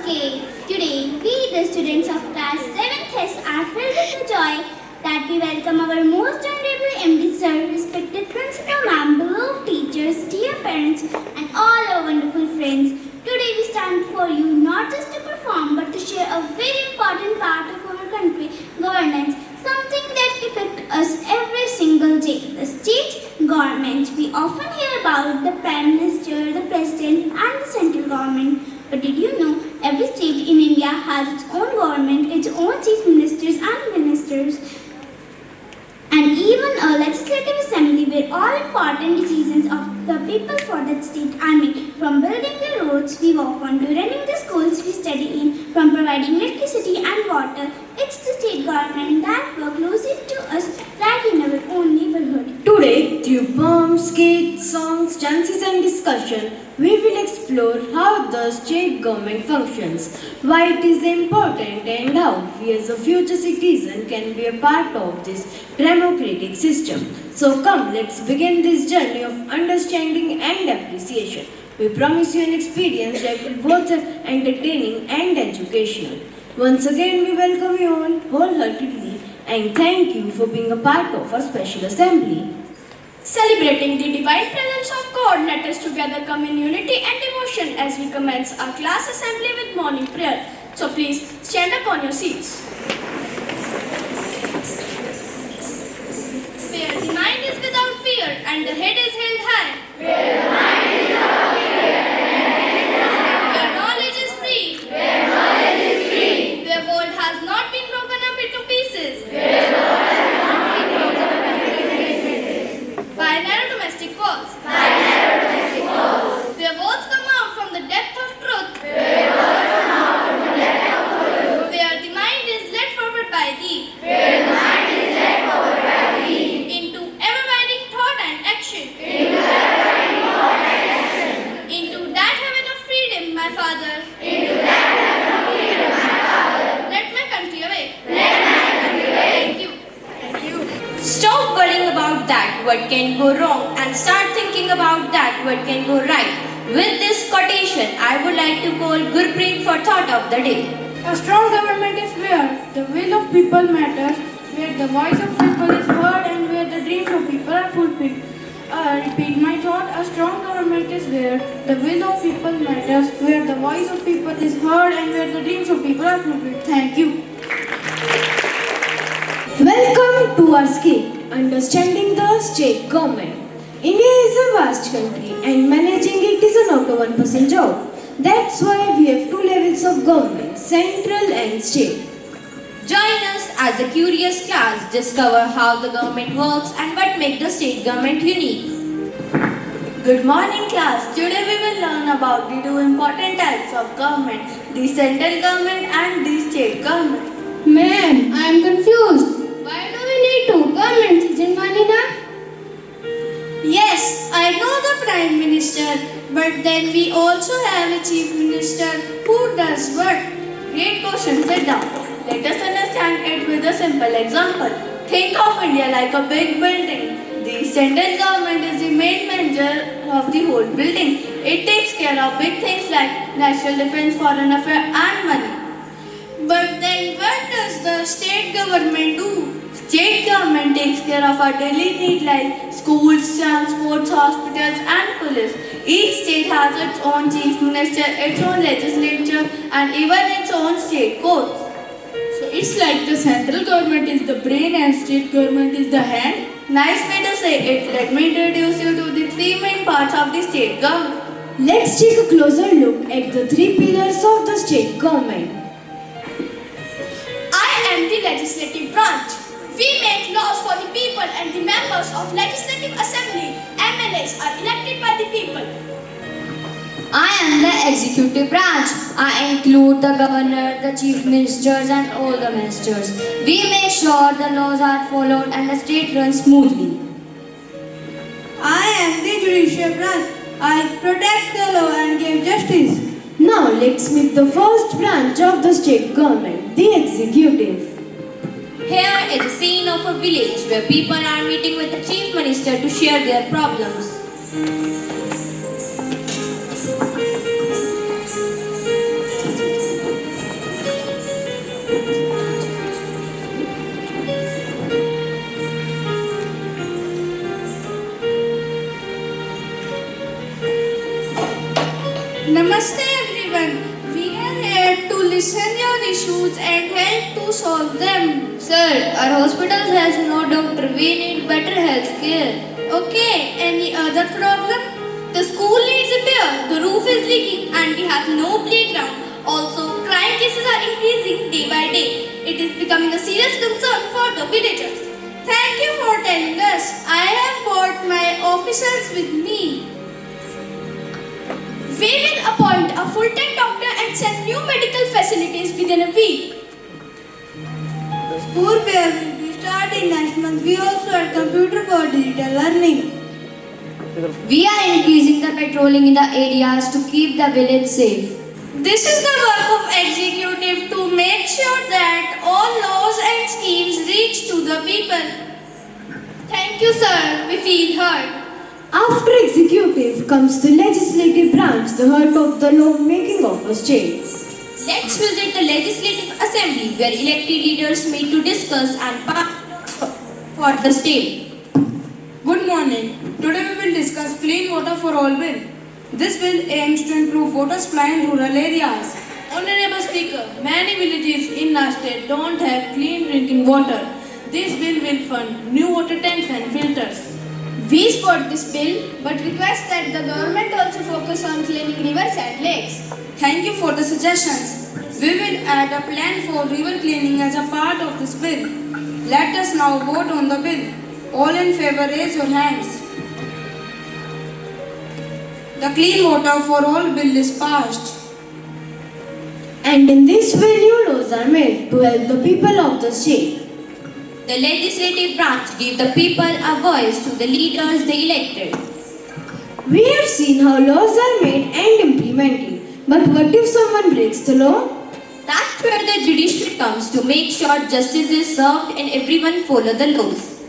K. Today, we, the students of class 7th S, are filled with the joy that we welcome our most honorable MD sir, respected principal ma'am, beloved teachers, dear parents, and all our wonderful friends. Today, we stand for you not just to perform but to share a very important part of our country, governance, something that affects us every single day, the state government. We often hear about the Prime Minister, the President, and the central government. But did you know every state in India has its own government, its own chief ministers and ministers, and even a legislative assembly where all important decisions of the people for that state are made. From building the roads we walk on to running the schools we study in, from providing electricity and water, it's the state government that works closest to us right in our own neighborhood. Today, through poems, skits, songs, dances and discussion, we will explore how the state government functions, why it is important and how we as a future citizen can be a part of this democratic system. So come, let's begin this journey of understanding and appreciation. We promise you an experience that will both entertaining and educational. Once again, we welcome you all wholeheartedly and thank you for being a part of our special assembly. Celebrating the divine presence of God, let us together come in unity and devotion as we commence our class assembly with morning prayer. So please stand up on your seats. Where the mind is without fear and the head is held high. Where the mind is without fear and the head is held high. Where knowledge is free. Where knowledge is free. Where world has not been broken up into pieces. Where the world has not been broken up into pieces. By narrow domestic walls. By narrow domestic walls. Where words come out from the depth of truth. Where words come out from the depth of truth. Where the mind is led forward by thee. Where the mind is led forward by thee. Into ever-abiding thought and action. Into ever-abiding thought and action. Into that heaven of freedom, my Father. Into that heaven of freedom, my Father. Let my country awake. Let my country awake. Thank you. Thank you. Stop worrying about that, what can go wrong, and start thinking about that, what can go right. With this quotation, I would like to call Gurpreet for thought of the day. A strong government is where the will of people matters, where the voice of people is heard and where the dreams of people are fulfilled. I repeat my thought, a strong government is where the will of people matters, where the voice of people is heard and where the dreams of people are fulfilled. Thank you. Welcome to our skit, Understanding the State Government. India is a vast country and managing it is not a one-person job. That's why we have two levels of government, central and state. Join us as a curious class, discover how the government works and what makes the state government unique. Good morning, class. Today we will learn about the two important types of government, the central government and the state government. Ma'am, I am confused. Why do we need two governments? Isn't one enough? Yes, I know the Prime Minister, but then we also have a Chief Minister who does what? Great question, sit down. Let us understand it with a simple example. Think of India like a big building. The central government is the main manager of the whole building. It takes care of big things like national defense, foreign affairs and money. But then what does the state government do? State government takes care of our daily needs like schools, transports, hospitals and police. Each state has its own chief minister, its own legislature and even its own state courts. So it's like the central government is the brain and state government is the hand? Nice way to say it. Let me introduce you to the three main parts of the state government. Let's take a closer look at the three pillars of the state government. I am the legislative branch. We make laws for the people and the members of Legislative Assembly, MLAs, are elected by the people. I am the executive branch. I include the governor, the chief ministers and all the ministers. We make sure the laws are followed and the state runs smoothly. I am the judicial branch. I protect the law and give justice. Now let's meet the first branch of the state government, the executive. Here is a scene of a village where people are meeting with the chief minister to share their problems. Namaste everyone. We are here to listen your issues and help to solve them. Sir, our hospitals has no doctor. We need better health care. Okay, any other problem? The school needs repair, the roof is leaking and we have no playground. Also, crime cases are increasing day by day. It is becoming a serious concern for the villagers. Thank you for telling us. I have brought my officers with me. We will appoint a full-time doctor and send new medical facilities within a week. The school fair will be starting next month. We also had computer for digital learning. We are increasing the patrolling in the areas to keep the village safe. This is the work of executive to make sure that all laws and schemes reach to the people. Thank you, sir. We feel heard. After executive comes the legislative branch, the heart of the law-making of a state. Let's visit the Legislative Assembly where elected leaders meet to discuss and pass for the state. Good morning. Today we will discuss Clean Water for All Bill. This bill aims to improve water supply in rural areas. Honorable Speaker, many villages in our state don't have clean drinking water. This bill will fund new water tanks and filters. We support this bill but request that the government also focus on cleaning rivers and lakes. Thank you for the suggestions. We will add a plan for river cleaning as a part of this bill. Let us now vote on the bill. All in favor, raise your hands. The Clean Water for All bill is passed. And in this way, new laws are made to help the people of the state. The legislative branch gives the people a voice to the leaders they elected. We have seen how laws are made and implemented. But what if someone breaks the law? That's where the judiciary comes to make sure justice is served and everyone follow the laws.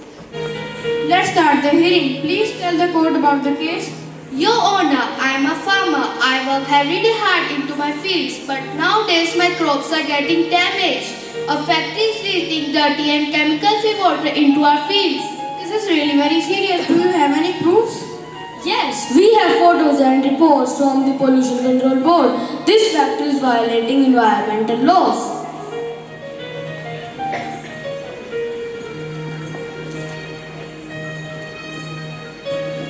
Let's start the hearing. Please tell the court about the case. Your Honor, I am a farmer. I work really hard into my fields, but nowadays my crops are getting damaged. A factory is releasing dirty and chemical-free water into our fields. This is really very serious. Do you have any proofs? Yes, we have photos and reports from the Pollution Control Board. This factory is violating environmental laws.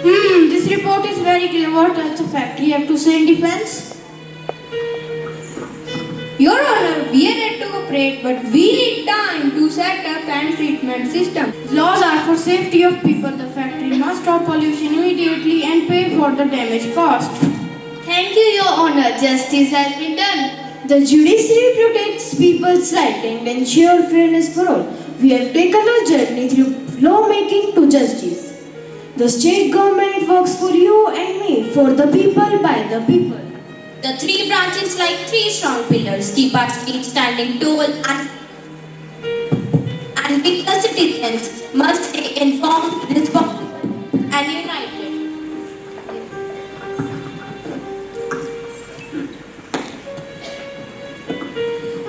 This report is very clear. What does the factory have to say in defense? Your Honor, we are ready to cooperate, but we need time to set up and treatment system. Laws are for safety of people. The factory must stop pollution immediately and pay for the damage caused. Thank you, Your Honor. Justice has been done. The judiciary protects people's right and ensures fairness for all. We have taken a journey through lawmaking to justice. The state government works for you and me, for the people, by the people. The three branches like three strong pillars keep our state standing tall and we the citizens must stay informed, responsible and united.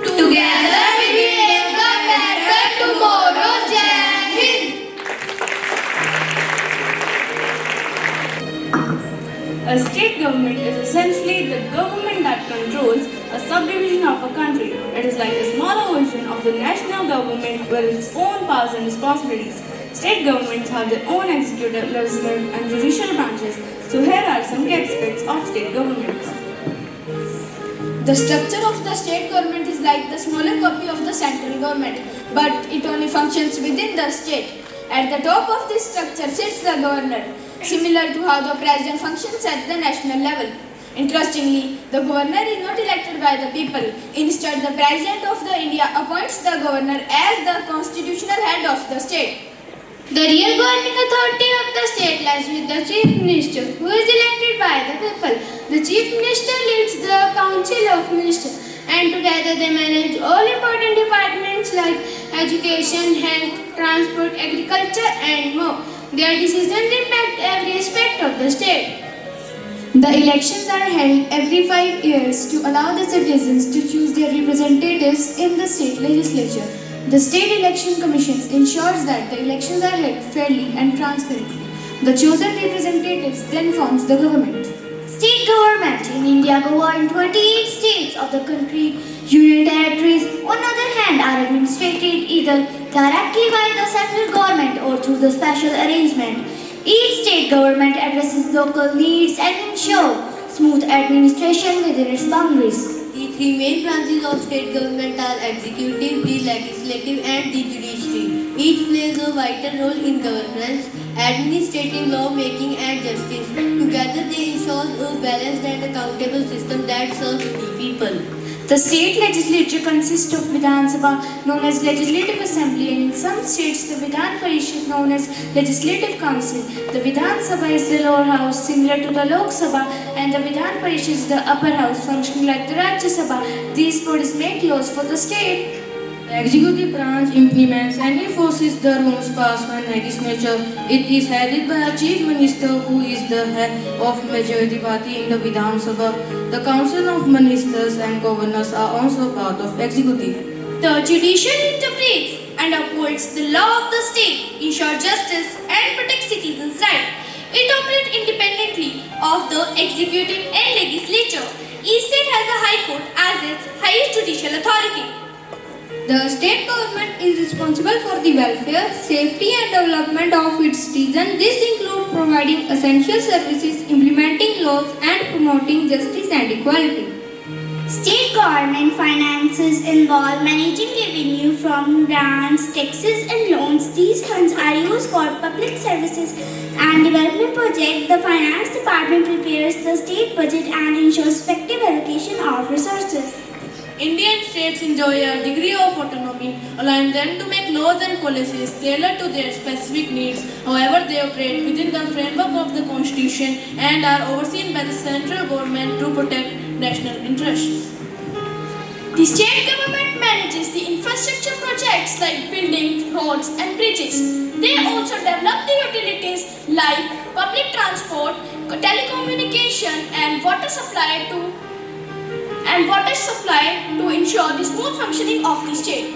Together we will make a better tomorrow. Jai Hind. A state government is essentially the government that controls a subdivision of a country. It is like a smaller version of the national government with its own powers and responsibilities. State governments have their own executive, legislative and judicial branches. So here are some key aspects of state governments. The structure of the state government is like the smaller copy of the central government, but it only functions within the state. At the top of this structure sits the governor, similar to how the president functions at the national level. Interestingly, the governor is not elected by the people. Instead, the president of the India appoints the governor as the constitutional head of the state. The real governing authority of the state lies with the Chief Minister, who is elected by the people. The Chief Minister leads the Council of Ministers, and together they manage all important departments like education, health, transport, agriculture, and more. Their decisions impact every aspect of the state. The elections are held every 5 years to allow the citizens to choose their representatives in the state legislature. The State Election Commission ensures that the elections are held fairly and transparently. The chosen representatives then forms the government. State government in India govern 28 states of the country. Union territories, on the other hand, are administrated either directly by the central government or through the special arrangement. Each state government addresses local needs and ensure smooth administration within its boundaries. The three main branches of state government are executive, the legislative and the judiciary. Each plays a vital role in governance, administrative, lawmaking and justice. Together they ensure a balanced and accountable system that serves the people. The state legislature consists of Vidhan Sabha, known as Legislative Assembly, and in some states the Vidhan Parishad, known as Legislative Council. The Vidhan Sabha is the lower house, similar to the Lok Sabha, and the Vidhan Parishad is the upper house, functioning like the Rajya Sabha. These bodies make laws for the state. The executive branch implements and enforces the rules passed by legislature. It is headed by a chief minister who is the head of majority party in the Vidhan Sabha. The council of ministers and governors are also part of executive. The judiciary interprets and upholds the law of the state, ensures justice and protects citizens' rights. It operates independently of the executive and legislature. Each state has a high court as its highest judicial authority. The state government is responsible for the welfare, safety and development of its citizens. This includes providing essential services, implementing laws and promoting justice and equality. State government finances involve managing revenue from grants, taxes and loans. These funds are used for public services and development projects. The finance department prepares the state budget and ensures effective allocation of resources. Indian states enjoy a degree of autonomy, allowing them to make laws and policies tailored to their specific needs. However, they operate within the framework of the Constitution and are overseen by the central government to protect national interests. The state government manages the infrastructure projects like buildings, roads and bridges. They also develop the utilities like public transport, telecommunication and water supply to ensure the smooth functioning of the state.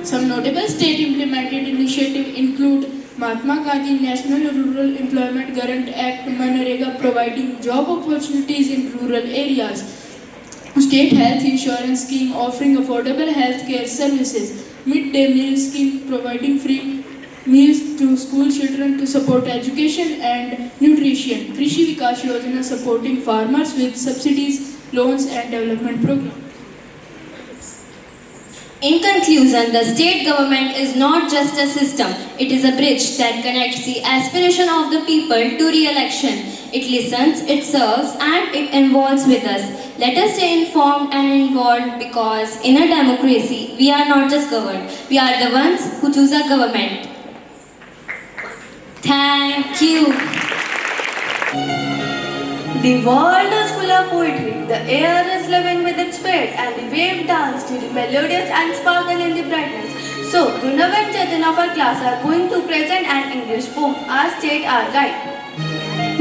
Some notable state implemented initiatives include Mahatma Gandhi National Rural Employment Guarantee Act, MNREGA, providing job opportunities in rural areas. State Health Insurance Scheme offering affordable health care services. Midday Meal Scheme providing free meals to school children to support education and nutrition. Krishi Vikas Yojana supporting farmers with subsidies, loans and development programs. In conclusion, the state government is not just a system, it is a bridge that connects the aspiration of the people to real action. It listens, it serves, and it involves with us. Let us stay informed and involved because in a democracy, we are not just governed, we are the ones who choose our government. Thank you. The world is full of poetry, the air is living with its spirit, and the wave dance to the melodious and sparkle in the brightness. So, Gunav and Chetan of our class are going to present an English poem, Our State, Our Right.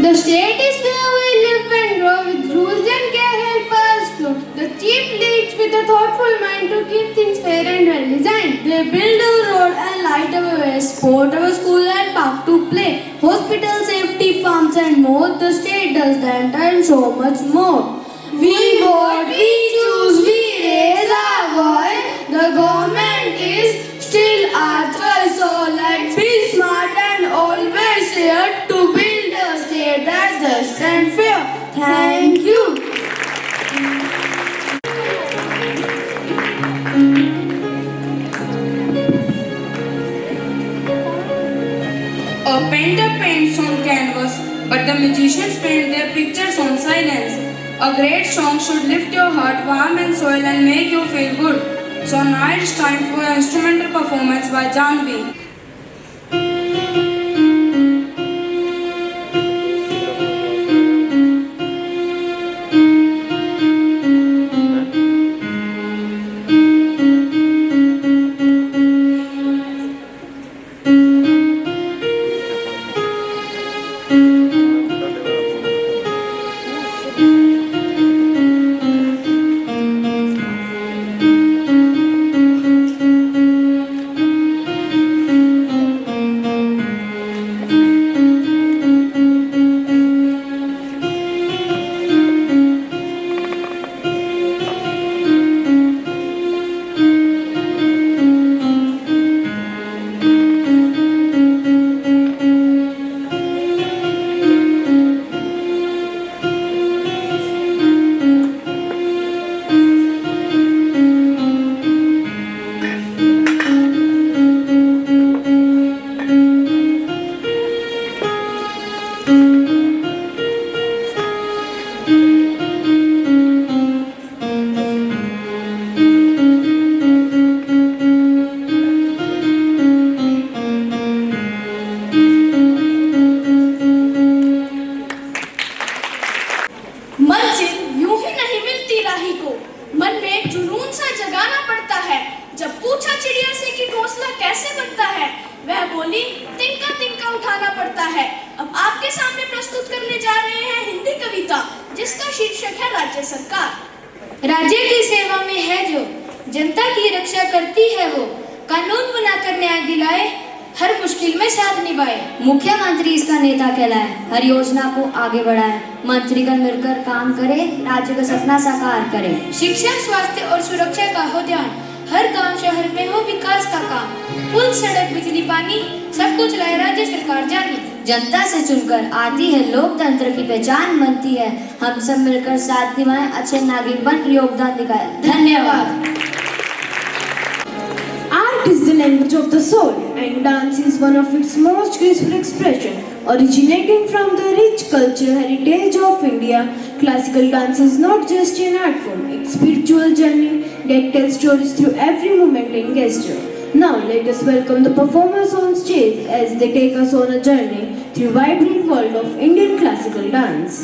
The state is where we live and grow with rules and care help us flow. The chief leads with a thoughtful mind to keep things fair and well designed. They build a road and light our way, sport our school and park to play, hospital, safety, farms and more. The state does that and so much more. We vote, we choose, we raise our voice. The government is still our choice. So let's be smart and always here to build a state that's just and fair. Thank you. A painter paints on canvas, but the magicians paint their pictures on silence. A great song should lift your heart, warm and soil, and make you feel good. So now it's time for an instrumental performance by Janvi. है। अब आपके सामने प्रस्तुत करने जा रहे हैं हिंदी कविता, जिसका शीर्षक है राज्य सरकार। राज्य की सेवा में है जो, जनता की रक्षा करती है वो, कानून बनाकर न्याय दिलाए, हर मुश्किल में साथ निभाए। मुख्यमंत्री इसका नेता कहलाए, हर योजना को आगे बढ़ाए, मंत्रीगण मिलकर काम करे, राज्य का सपना साकार करे। शिक्षा, स्वास्थ्य और सुरक्षा का हो ध्यान, हर गांव शहर में हो विकास का काम, पुल सड़क बिजली पानी, सब कुछ लाए राज्य सरकार जानी। जनता से चुनकर आती है लोकतंत्र की पहचान बनती है, हम सब मिलकर साथ निभाएं, अच्छे नागरिक बन योगदान दिखाएं। धन्यवाद। Art is the language of the soul, and dance is one of its most graceful expression. Originating from the rich cultural heritage of India, classical dance is not just an art form, it's a spiritual journey that tells stories through every movement and gesture. Now let us welcome the performers on stage as they take us on a journey through vibrant world of Indian classical dance.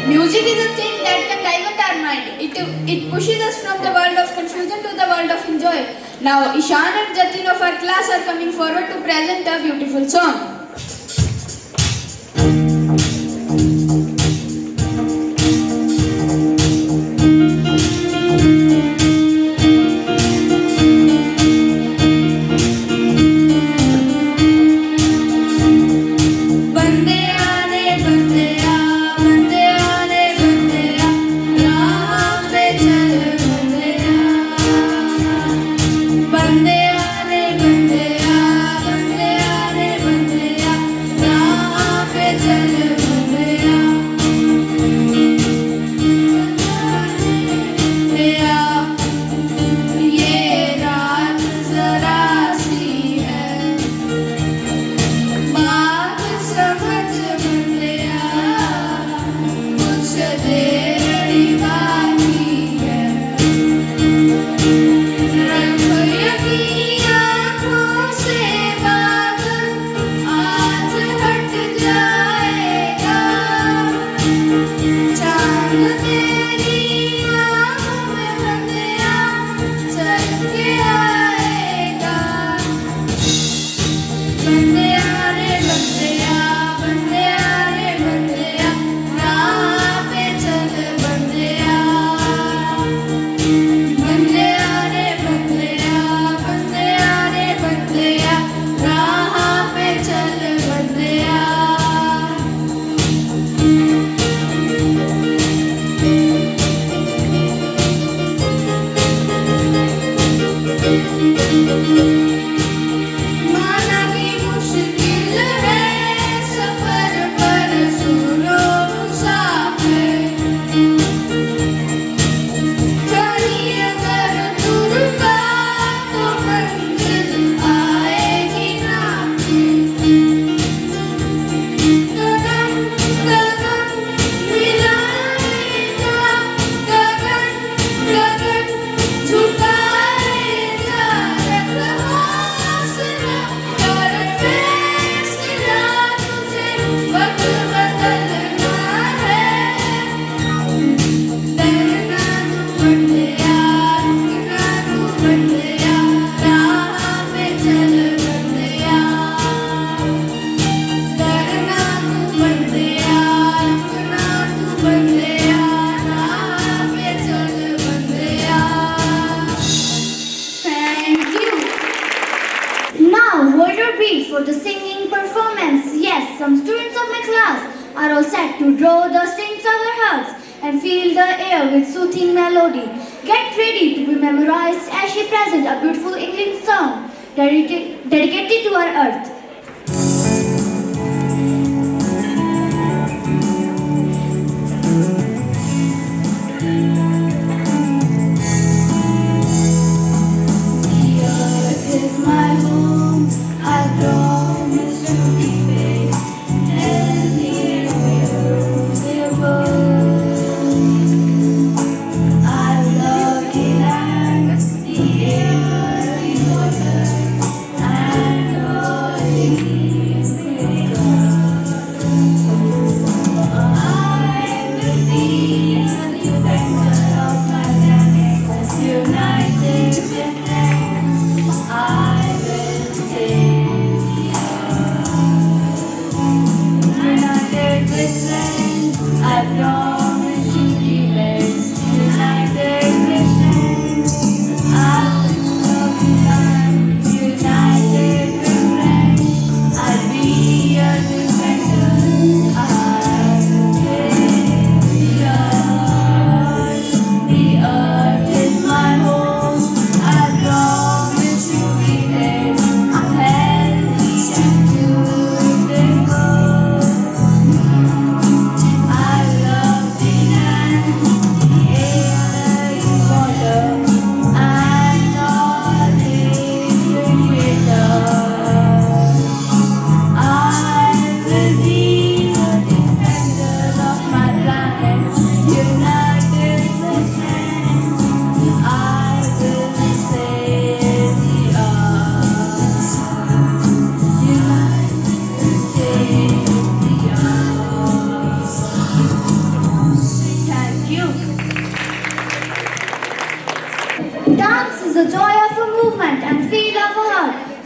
Music is a thing that can divert our mind. It pushes us from the world of confusion to the world of enjoy. Now, Ishan and Jatin of our class are coming forward to present a beautiful song. For the singing performance, yes, some students of my class are all set to draw the strings of our hearts and fill the air with soothing melody. Get ready to be memorized as she presents a beautiful English song dedicated to our earth. I love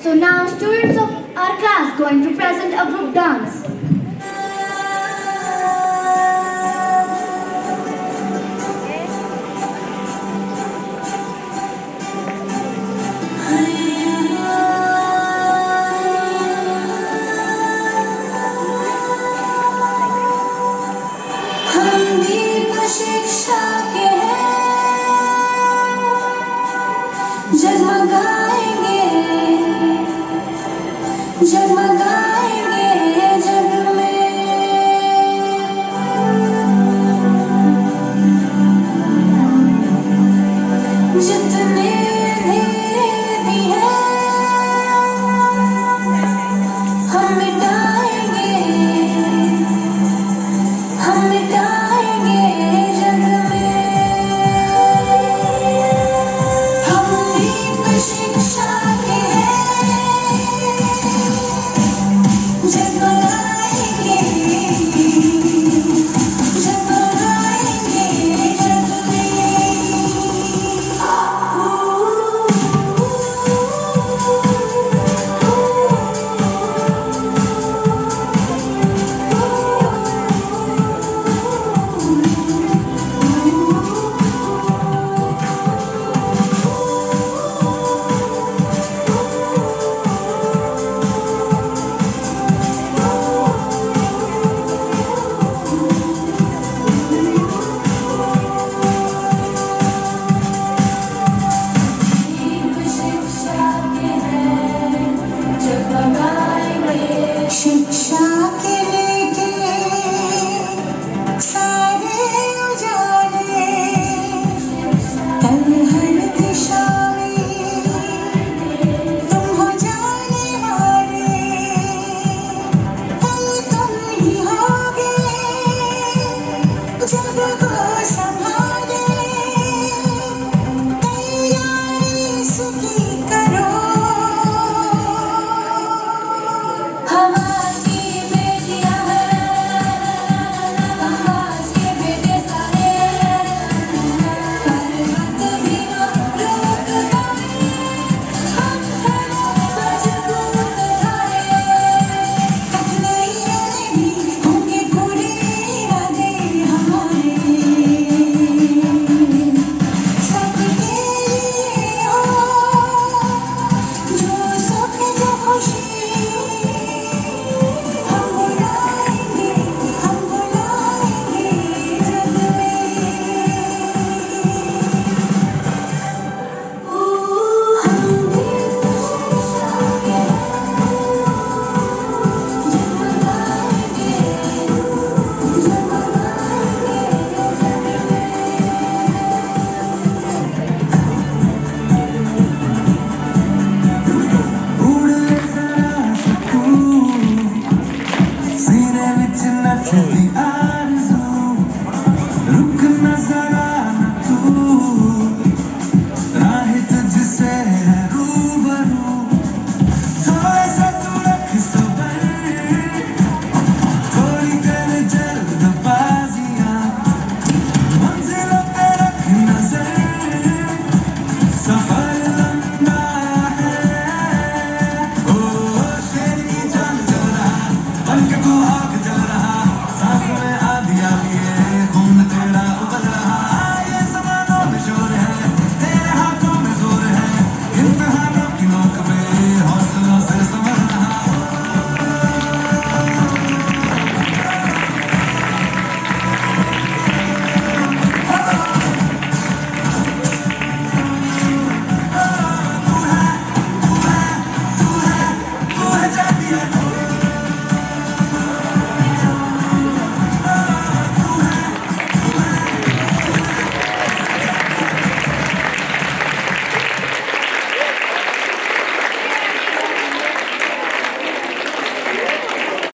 So now students of our class going to present a group dance. शिक्षा के जगमगाएंगे जगमगाएंगे जग में जितने भी हैं हम मिटाएंगे जग में हम दीप शिक्षा के जगमगाएंगे जग शिक्षा के लेके सारे उजाले कल हर दिशा में तुम हो जाने वाले कल तुम ही होगे जग को संभाले तैयारी इसकी करो हमारी बेटियां हैं हमारे बेटे सारे पर मत भी रोक पाए हम हैं मजबूत धारे कठिनाइयां भी होंगे पूरे इरादे हमारे सबके लिए हो जो सुख जो खुशी